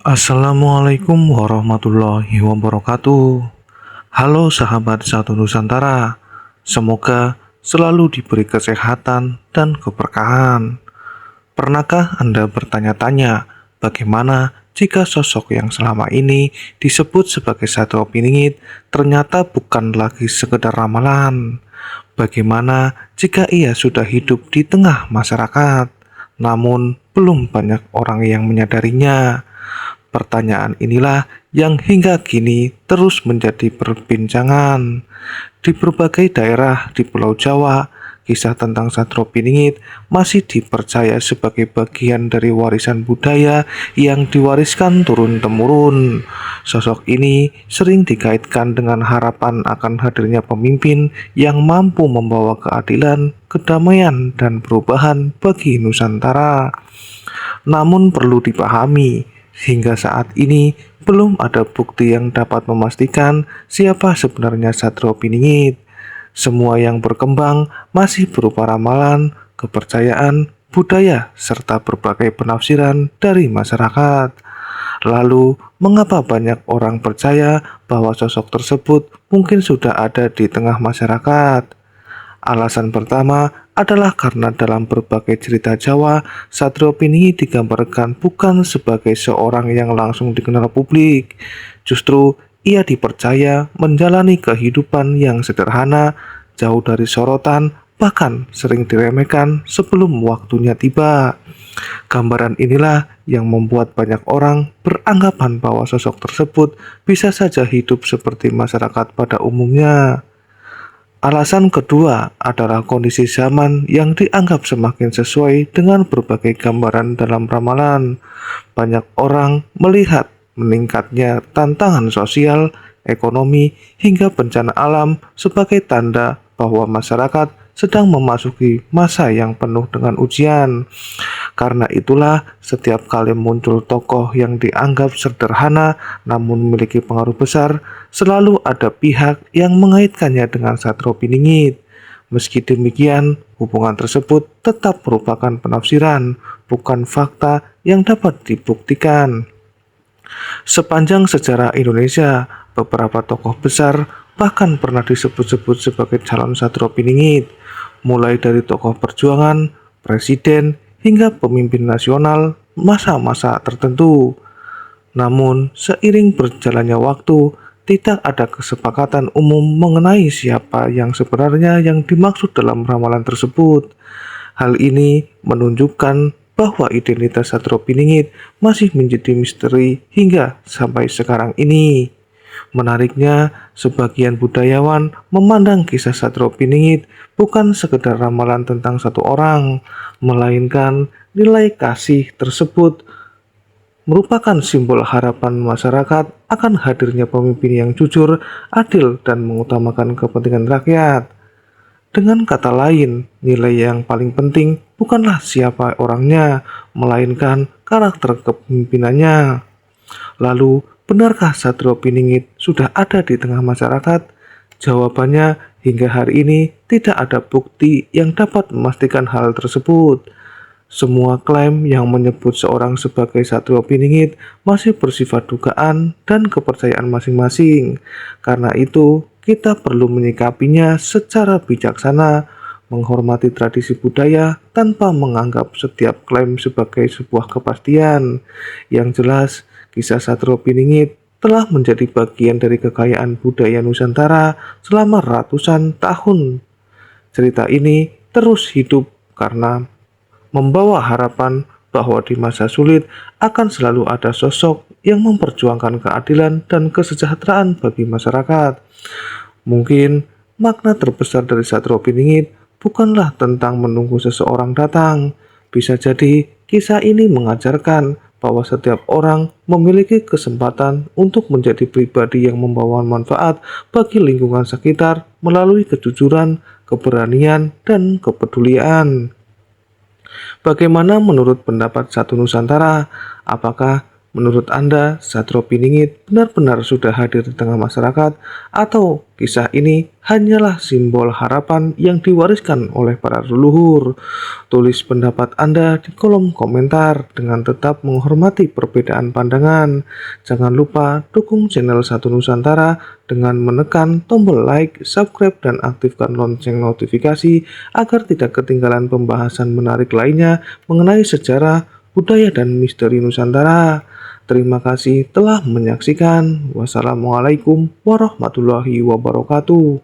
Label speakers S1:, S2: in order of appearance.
S1: Assalamualaikum warahmatullahi wabarakatuh. Halo sahabat satu Nusantara, semoga selalu diberi kesehatan dan keberkahan. Pernahkah Anda bertanya-tanya bagaimana jika sosok yang selama ini disebut sebagai Satrio Piningit ternyata bukan lagi sekedar ramalan? Bagaimana jika ia sudah hidup di tengah masyarakat, namun belum banyak orang yang menyadarinya? Pertanyaan inilah yang hingga kini terus menjadi perbincangan. Di berbagai daerah di Pulau Jawa, kisah tentang Satrio Piningit masih dipercaya sebagai bagian dari warisan budaya yang diwariskan turun-temurun. Sosok ini sering dikaitkan dengan harapan akan hadirnya pemimpin yang mampu membawa keadilan, kedamaian, dan perubahan bagi Nusantara. Namun perlu dipahami, hingga saat ini belum ada bukti yang dapat memastikan siapa sebenarnya Satrio Piningit. Semua yang berkembang masih berupa ramalan, kepercayaan, budaya, serta berbagai penafsiran dari masyarakat. Lalu, mengapa banyak orang percaya bahwa sosok tersebut mungkin sudah ada di tengah masyarakat? Alasan pertama adalah karena dalam berbagai cerita Jawa, Satrio Piningit digambarkan bukan sebagai seorang yang langsung dikenal publik. Justru ia dipercaya menjalani kehidupan yang sederhana, jauh dari sorotan, bahkan sering diremehkan sebelum waktunya tiba. Gambaran inilah yang membuat banyak orang beranggapan bahwa sosok tersebut bisa saja hidup seperti masyarakat pada umumnya. Alasan kedua adalah kondisi zaman yang dianggap semakin sesuai dengan berbagai gambaran dalam ramalan. Banyak orang melihat meningkatnya tantangan sosial, ekonomi, hingga bencana alam sebagai tanda bahwa masyarakat sedang memasuki masa yang penuh dengan ujian. Karena itulah, setiap kali muncul tokoh yang dianggap sederhana namun memiliki pengaruh besar, selalu ada pihak yang mengaitkannya dengan Satrio Piningit. Meski demikian, hubungan tersebut tetap merupakan penafsiran, bukan fakta yang dapat dibuktikan. Sepanjang sejarah Indonesia, beberapa tokoh besar bahkan pernah disebut-sebut sebagai calon Satrio Piningit, mulai dari tokoh perjuangan, presiden, hingga pemimpin nasional masa-masa tertentu. Namun, seiring berjalannya waktu, tidak ada kesepakatan umum mengenai siapa yang sebenarnya yang dimaksud dalam ramalan tersebut. Hal ini menunjukkan bahwa identitas Satrio Piningit masih menjadi misteri hingga sampai sekarang ini. Menariknya, sebagian budayawan memandang kisah Satrio Piningit bukan sekedar ramalan tentang satu orang, melainkan nilai kasih tersebut merupakan simbol harapan masyarakat akan hadirnya pemimpin yang jujur, adil, dan mengutamakan kepentingan rakyat. Dengan kata lain, nilai yang paling penting bukanlah siapa orangnya, melainkan karakter kepemimpinannya. Lalu, benarkah Satrio Piningit sudah ada di tengah masyarakat? Jawabannya, hingga hari ini tidak ada bukti yang dapat memastikan hal tersebut. Semua klaim yang menyebut seorang sebagai Satrio Piningit masih bersifat dugaan dan kepercayaan masing-masing. Karena itu, kita perlu menyikapinya secara bijaksana, menghormati tradisi budaya tanpa menganggap setiap klaim sebagai sebuah kepastian. Yang jelas, kisah Satrio Piningit telah menjadi bagian dari kekayaan budaya Nusantara selama ratusan tahun. Cerita ini terus hidup karena membawa harapan bahwa di masa sulit akan selalu ada sosok yang memperjuangkan keadilan dan kesejahteraan bagi masyarakat. Mungkin makna terbesar dari Satrio Piningit bukanlah tentang menunggu seseorang datang. Bisa jadi kisah ini mengajarkan bahwa setiap orang memiliki kesempatan untuk menjadi pribadi yang membawa manfaat bagi lingkungan sekitar melalui kejujuran, keberanian, dan kepedulian. Bagaimana menurut pendapat Satu Nusantara? Apakah Menurut Anda, Satrio Piningit benar-benar sudah hadir di tengah masyarakat, atau kisah ini hanyalah simbol harapan yang diwariskan oleh para leluhur? Tulis pendapat Anda di kolom komentar dengan tetap menghormati perbedaan pandangan. Jangan lupa dukung channel Satu Nusantara dengan menekan tombol like, subscribe, dan aktifkan lonceng notifikasi agar tidak ketinggalan pembahasan menarik lainnya mengenai sejarah, budaya, dan misteri Nusantara. Terima kasih telah menyaksikan. Wassalamualaikum warahmatullahi wabarakatuh.